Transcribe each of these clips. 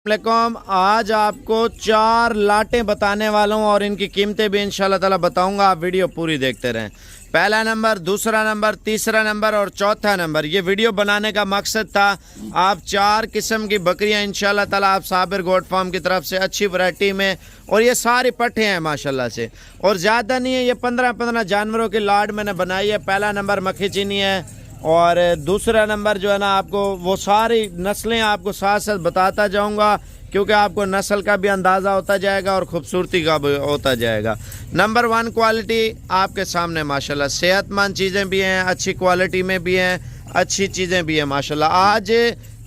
वालेकुम। आज आपको 4 लाटें बताने वाला हूँ और इनकी कीमतें भी इंशाल्लाह ताला बताऊंगा। आप वीडियो पूरी देखते रहें। पहला नंबर, दूसरा नंबर, तीसरा नंबर और चौथा नंबर। ये वीडियो बनाने का मकसद था आप 4 किस्म की बकरियां इंशाल्लाह ताला आप साबिर गोट फार्म की तरफ से अच्छी वैरायटी में, और ये सारी पट्टे हैं माशाल्लाह से, और ज़्यादा नहीं है। ये 15-15 जानवरों की लाट मैंने बनाई है। पहला नंबर मक्खी चीनी है और दूसरा नंबर जो है ना, आपको वो सारी नस्लें आपको साथ साथ बताता जाऊंगा, क्योंकि आपको नस्ल का भी अंदाज़ा होता जाएगा और ख़ूबसूरती का भी होता जाएगा। नंबर 1 क्वालिटी आपके सामने माशाल्लाह। सेहतमंद चीज़ें भी हैं, अच्छी क्वालिटी में भी हैं, अच्छी चीज़ें भी हैं माशाल्लाह। आज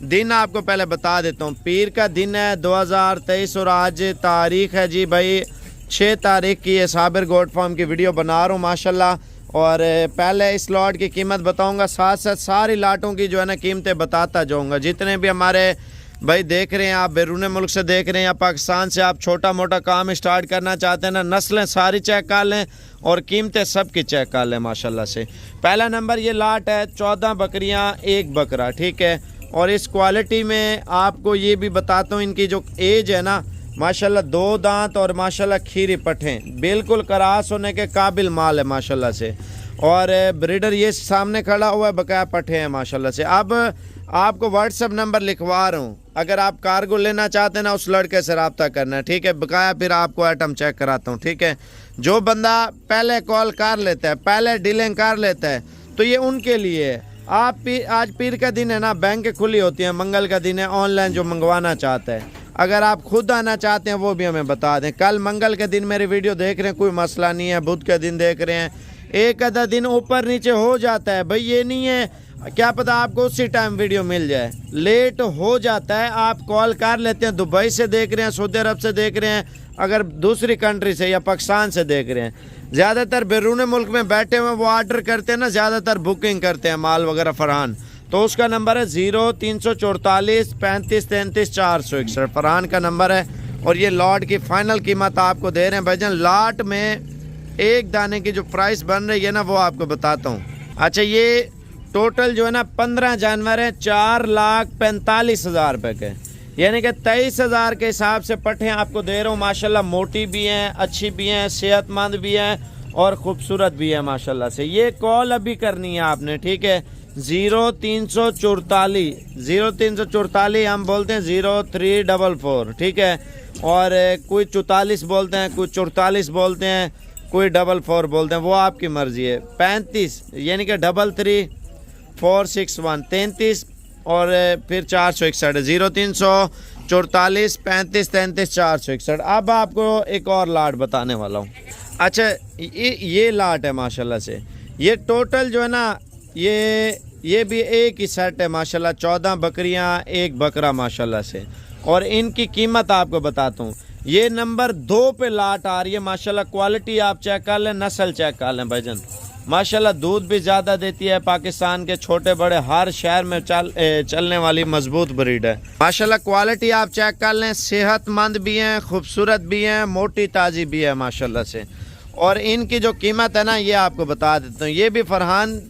दिन आपको पहले बता देता हूँ, पीर का दिन है 2023 और आज तारीख़ है जी भाई 6 तारीख़ की। ये साबिर गोट फार्म की वीडियो बना रहा हूँ माशाल्लाह। और पहले इस लॉट की कीमत बताऊंगा, साथ साथ सारी लाटों की जो है ना कीमतें बताता जाऊंगा। जितने भी हमारे भाई देख रहे हैं, आप बैरून मुल्क से देख रहे हैं या पाकिस्तान से आप छोटा मोटा काम स्टार्ट करना चाहते हैं ना, नस्लें सारी चेक कर लें और कीमतें सब की चेक कर लें माशाल्लाह से। पहला नंबर ये लाट है 14 बकरियां 1 बकरा, ठीक है। और इस क्वालिटी में आपको ये भी बताता हूँ, इनकी जो एज है ना माशाल्लाह 2 दांत और माशाल्लाह खीरी पट्टें, बिल्कुल करास होने के काबिल माल है माशाल्लाह से। और ब्रीडर ये सामने खड़ा हुआ है, बकाया पट्टे हैं माशाल्लाह से। अब आपको व्हाट्सएप नंबर लिखवा रहा हूँ, अगर आप कार्गो लेना चाहते हैं ना उस लड़के से रब्ता करना है, ठीक है। बकाया फिर आपको आइटम चेक कराता हूँ, ठीक है। जो बंदा पहले कॉल कर लेता है, पहले डीलिंग कर लेता है, तो ये उनके लिए है। आप आज पीर का दिन है ना, बैंक खुली होती है, मंगल का दिन है, ऑनलाइन जो मंगवाना चाहता है, अगर आप खुद आना चाहते हैं वो भी हमें बता दें। कल मंगल के दिन मेरी वीडियो देख रहे हैं, कोई मसला नहीं है। बुध के दिन देख रहे हैं, एक आधा दिन ऊपर नीचे हो जाता है भाई, ये नहीं है, क्या पता आपको उसी टाइम वीडियो मिल जाए। लेट हो जाता है, आप कॉल कर लेते हैं, दुबई से देख रहे हैं, सऊदी अरब से देख रहे हैं, अगर दूसरी कंट्री से या पाकिस्तान से देख रहे हैं। ज़्यादातर बैरून मुल्क में बैठे हुए वो ऑर्डर करते हैं ना, ज़्यादातर बुकिंग करते हैं माल वगैरह फरहान, तो उसका नंबर है 0344 35 33 461, फरहान का नंबर है। और ये लॉट की फाइनल कीमत आपको दे रहे हैं भाईजान। लॉट में एक दाने की जो प्राइस बन रही है ना वो आपको बताता हूँ। अच्छा, ये टोटल जो है ना 15 जानवर हैं, 4,45,000 रुपये के, यानी कि 23,000 के हिसाब से पट्टे आपको दे रहा हूँ माशाल्लाह। मोटी भी हैं, अच्छी भी हैं, सेहतमंद भी हैं और ख़ूबसूरत भी है माशाल्लाह से। ये कॉल अभी करनी है आपने, ठीक है। 0344 हम बोलते हैं 0344, ठीक है। और कोई 44 बोलते हैं, कोई 44 बोलते हैं, कोई 44 बोलते हैं, वो आपकी मर्ज़ी है। 35 यानी कि 33 461 33 और फिर 461 0344 35 33 461। अब आपको एक और लाट बताने वाला हूँ। अच्छा, ये लाट है माशाल्लाह से। ये टोटल जो है ना, ये भी एक ही सेट है माशाल्लाह। 14 बकरियां 1 बकरा माशाल्लाह से। और इनकी कीमत आपको बताता हूँ। ये नंबर 2 पे लाट आ रही है माशाल्लाह। क्वालिटी आप चेक कर लें, नस्ल चेक कर लें भाईजान, माशाल्लाह दूध भी ज़्यादा देती है। पाकिस्तान के छोटे बड़े हर शहर में चलने वाली मजबूत ब्रीड है माशाल्लाह। क्वालिटी आप चेक कर लें, सेहतमंद भी हैं, खूबसूरत भी हैं, मोटी ताज़ी भी है माशाल्लाह से। और इनकी जो कीमत है ना ये आपको बता देता हूँ। ये भी फरहान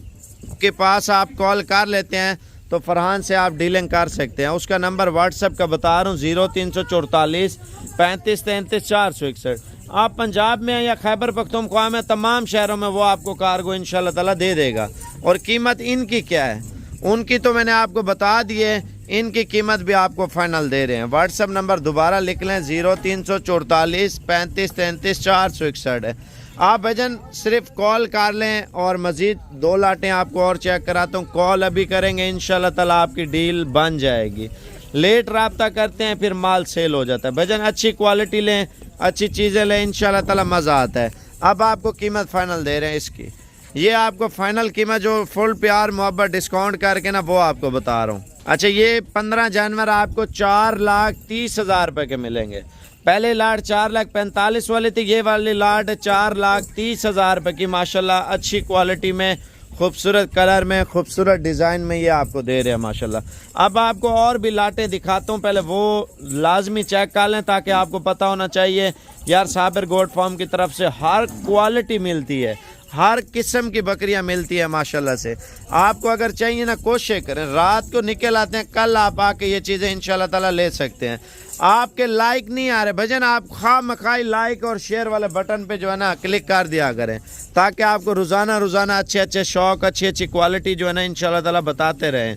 के पास आप कॉल कर लेते हैं तो फरहान से आप डीलिंग कर सकते हैं। उसका नंबर व्हाट्सएप का बता रहा हूँ 0344 35 33 461। आप पंजाब में या खैबर पख्तूनख्वा में, तमाम शहरों में वो आपको कार्गो इंशाल्लाह ताला दे देगा। और कीमत इनकी क्या है, उनकी तो मैंने आपको बता दी है, इनकी कीमत भी आपको फाइनल दे रहे हैं। व्हाट्सएप नंबर दोबारा लिख लें 0344 35 33 461 है। आप भजन सिर्फ कॉल कर लें और मज़ीद 2 लाटें आपको और चेक कराता हूँ। कॉल अभी करेंगे इंशाल्लाह ताला आपकी डील बन जाएगी। लेट रब्ता करते हैं फिर माल सेल हो जाता है भजन। अच्छी क्वालिटी लें, अच्छी चीज़ें लें, इंशाल्लाह ताला मज़ा आता है। अब आपको कीमत फाइनल दे रहे हैं इसकी। ये आपको फाइनल कीमत जो फुल प्यार मोहब्बत डिस्काउंट करके ना वो आपको बता रहा हूँ। अच्छा, ये 15 जानवर आपको 4,30,000 रुपये के मिलेंगे। पहले लाट 4,45,000 वाली थी, ये वाली लाट 4,30,000 रुपये की माशाल्लाह। अच्छी क्वालिटी में, खूबसूरत कलर में, खूबसूरत डिज़ाइन में ये आपको दे रहे हैं माशाल्लाह। अब आपको और भी लाटें दिखाता हूँ, पहले वो लाजमी चेक कर लें ताकि आपको पता होना चाहिए यार साबिर गोट फार्म की तरफ से हर क्वालिटी मिलती है, हर किस्म की बकरियां मिलती है माशाल्लाह से। आपको अगर चाहिए ना, कोशिश करें, रात को निकल आते हैं, कल आप आके ये चीज़ें इंशाल्लाह ताला ले सकते हैं। आपके लाइक नहीं आ रहे भजन, आप खामखाई लाइक और शेयर वाले बटन पे जो है ना क्लिक कर दिया करें, ताकि आपको रोज़ाना अच्छे अच्छे शौक, अच्छी अच्छी क्वालिटी जो है ना इंशाल्लाह ताला बताते रहें।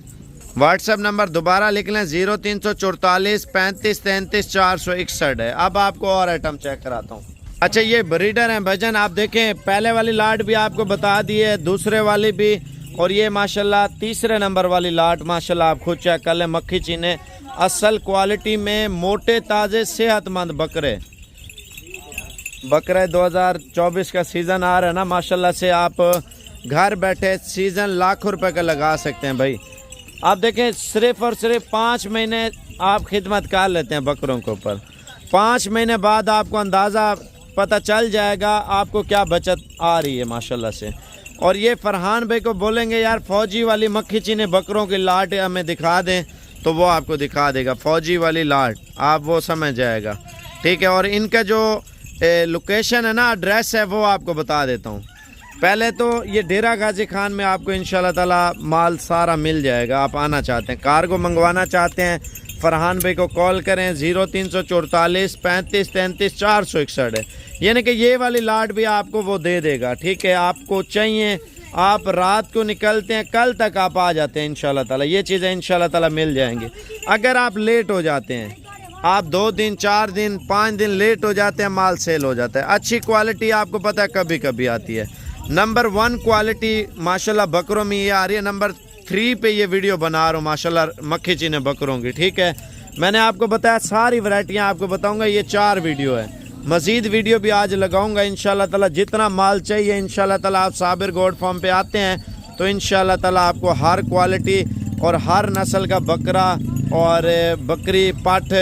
व्हाट्सएप नंबर दोबारा लिख लें, 0344 35 33 461 है। अब आपको और आइटम चेक कराता हूँ। अच्छा, ये ब्रीडर हैं भजन, आप देखें, पहले वाली लाट भी आपको बता दी है, दूसरे वाली भी, और ये माशाल्लाह तीसरे नंबर वाली लाट माशाल्लाह आप खुद चेक कर लें। मक्खी चीने असल क्वालिटी में, मोटे ताज़े सेहतमंद बकरे। 2024 का सीज़न आ रहा है ना माशाल्लाह से, आप घर बैठे सीज़न लाखों रुपए का लगा सकते हैं भाई। आप देखें, सिर्फ और सिर्फ 5 महीने आप खिदमत कर लेते हैं बकरों के ऊपर, 5 महीने बाद आपको अंदाज़ा पता चल जाएगा आपको क्या बचत आ रही है माशाल्लाह से। और ये फरहान भाई को बोलेंगे यार फौजी वाली मक्खी चीने बकरों की लाट हमें दिखा दें, तो वो आपको दिखा देगा फौजी वाली लाट, आप वो समझ जाएगा, ठीक है। और इनका जो लोकेशन है ना, एड्रेस है, वो आपको बता देता हूँ। पहले तो ये डेरा गाजी खान में आपको इंशाल्लाह ताला माल सारा मिल जाएगा। आप आना चाहते हैं, कार्गो मंगवाना चाहते हैं, फरहान भाई को कॉल करें, 0344 35 33 461 है। यानी कि ये वाली लाट भी आपको वो दे देगा, ठीक है। आपको चाहिए, आप रात को निकलते हैं, कल तक आप आ जाते हैं इंशाल्लाह ताला, ये चीज़ें इंशाल्लाह ताला मिल जाएंगी। अगर आप लेट हो जाते हैं, आप 2 दिन 4 दिन 5 दिन लेट हो जाते हैं, माल सेल हो जाता है। अच्छी क्वालिटी आपको पता है कभी कभी आती है। नंबर 1 क्वालिटी माशाल्लाह बकरों में ये आ रही है। नंबर 3 पे ये वीडियो बना रहा हूँ माशाल्लाह मक्खी चीने बकरों की, ठीक है। मैंने आपको बताया सारी वैरायटियाँ आपको बताऊँगा, ये 4 वीडियो है, मज़ीद वीडियो भी आज लगाऊंगा इंशाल्लाह ताला। जितना माल चाहिए इंशाल्लाह ताला, आप साबिर गोड फार्म पे आते हैं तो इंशाल्लाह ताला आपको हर क्वालिटी और हर नस्ल का बकरा और बकरी, पाठ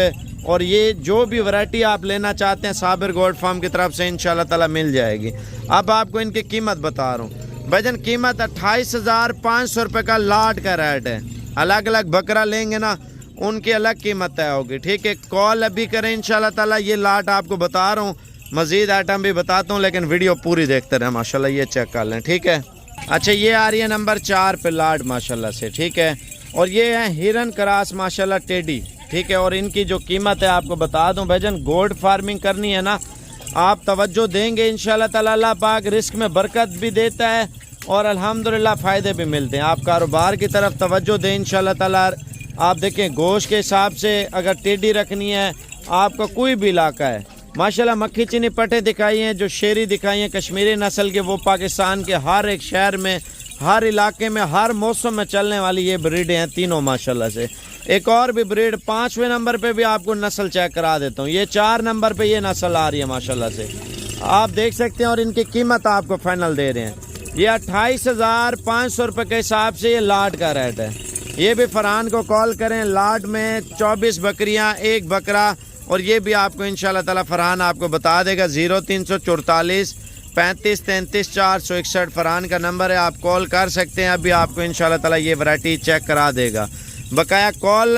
और ये जो भी वैरायटी आप लेना चाहते हैं साबिर गोड फार्म की तरफ से इंशाल्लाह ताला मिल जाएगी। अब आपको इनकी कीमत बता रहा हूँ भजन। कीमत 28,500 रुपये का लाट का रेट है। अलग अलग बकरा लेंगे ना, उनकी अलग कीमत तय होगी, ठीक है। कॉल अभी करें इंशाल्लाह ताला। ये लाट आपको बता रहा हूँ, मज़ीद आइटम भी बताता हूँ, लेकिन वीडियो पूरी देखते रहें माशाल्लाह। ये चेक कर लें, ठीक है। अच्छा, ये आ रही है नंबर 4 पे लाट माशाल्लाह से, ठीक है। और ये है हिरन क्रास माशाल्लाह टेडी, ठीक है। और इनकी जो कीमत है आपको बता दूँ भजन, गोल्ड फार्मिंग करनी है ना, आप तवज्जो देंगे इंशाल्लाह ताला, अल्लाह पाक रिस्क में बरकत भी देता है और अल्हम्दुलिल्लाह फ़ायदे भी मिलते हैं। आप कारोबार की तरफ तवज्जो दें इंशाल्लाह ताला। आप देखें, गोश्त के हिसाब से अगर टेडी रखनी है, आपका कोई भी इलाका है माशाल्लाह, मक्खी चीनी पट्टे दिखाई हैं, जो शेरी दिखाई हैं कश्मीरी नस्ल के, वो पाकिस्तान के हर एक शहर में, हर इलाके में, हर मौसम में चलने वाली ये ब्रीडें हैं तीनों माशाल्लाह से। एक और भी ब्रीड 5वें नंबर पे भी आपको नस्ल चेक करा देता हूँ। ये 4 नंबर पे ये नस्ल आ रही है माशाल्लाह से, आप देख सकते हैं। और इनकी कीमत आपको फाइनल दे रहे हैं, ये 28,500 रुपये के हिसाब से ये लाट का रेट है। ये भी फरहान को कॉल करें, लाट में 24 बकरियां, 1 बकरा, और ये भी आपको इंशाल्लाह ताला फरहान आपको बता देगा। 0344 35 33 461 फरहान का नंबर है, आप कॉल कर सकते हैं। अभी आपको इंशाल्लाह ताला ये वैरायटी चेक करा देगा। बकाया कॉल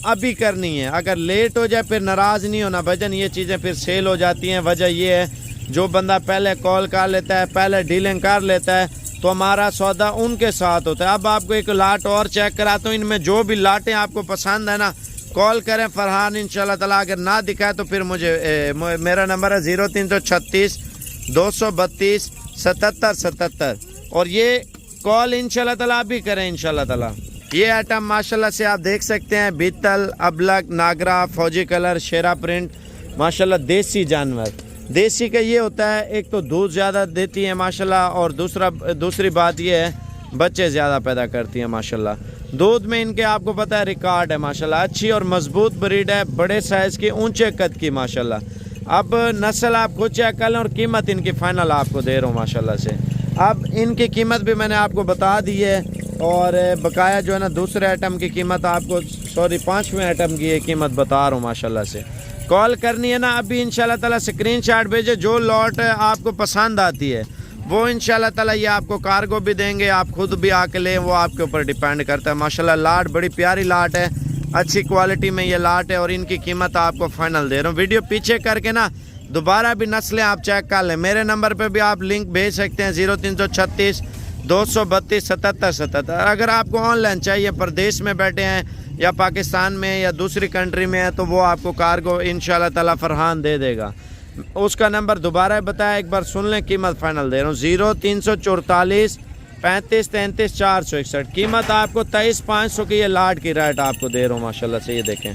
अभी करनी है, अगर लेट हो जाए फिर नाराज़ नहीं होना भजन, ये चीज़ें फिर सेल हो जाती हैं। वजह ये है, जो बंदा पहले कॉल कर लेता है, पहले डीलिंग कर लेता है, तो हमारा सौदा उनके साथ होता है। अब आपको एक लाट और चेक कराता हूँ, इनमें जो भी लाटें आपको पसंद है ना, कॉल करें फरहान इंशाल्लाह ताला। अगर ना दिखाए तो फिर मुझे मेरा नंबर है 0336 232 77 77, और ये कॉल इंशाल्लाह ताला भी करें इंशाल्लाह ताला। ये आइटम माशाल्लाह से आप देख सकते हैं, बीतल, अबलक, नागरा, फौजी कलर, शेरा प्रिंट माशाल्लाह, देसी जानवर। देसी का ये होता है, एक तो दूध ज़्यादा देती है माशाल्लाह, और दूसरी बात ये है बच्चे ज़्यादा पैदा करती हैं माशाल्लाह। दूध में इनके आपको पता है रिकॉर्ड है माशाल्लाह, अच्छी और मजबूत ब्रीड है, बड़े साइज़ की, ऊंचे कद की माशाल्लाह। अब नस्ल आप खुद चेक कर लें और कीमत इनकी फ़ाइनल आपको दे रहा हूँ माशाल्लाह से। अब इनकी कीमत भी मैंने आपको बता दी है, और बकाया जो है ना दूसरे आइटम की कीमत आपको, सॉरी 5वें आइटम की ये कीमत बता रहा हूँ माशाल्लाह से। कॉल करनी है ना अभी इंशाल्लाह ताला, स्क्रीनशॉट भेजे, जो लॉट आपको पसंद आती है वो इंशाल्लाह ताला ये आपको कार्गो भी देंगे, आप खुद भी आके लें, वो आपके ऊपर डिपेंड करता है माशाल्लाह। लाट बड़ी प्यारी लाट है, अच्छी क्वालिटी में ये लाट है, और इनकी कीमत आपको फाइनल दे रहा हूँ। वीडियो पीछे करके ना दोबारा भी नस्लें आप चेक कर लें। मेरे नंबर पे भी आप लिंक भेज सकते हैं 0336 232 77 77। अगर आपको ऑनलाइन चाहिए, प्रदेश में बैठे हैं या पाकिस्तान में या दूसरी कंट्री में है, तो वो आपको कार्गो इंशाल्लाह ताला फरहान दे देगा। उसका नंबर दोबारा बताया, एक बार सुन लें, कीमत फाइनल दे रहा हूँ 0344 35 33 461। कीमत आपको 23,500 की ये लाट की रेट आपको दे रहा हूँ माशाल्लाह से। ये देखें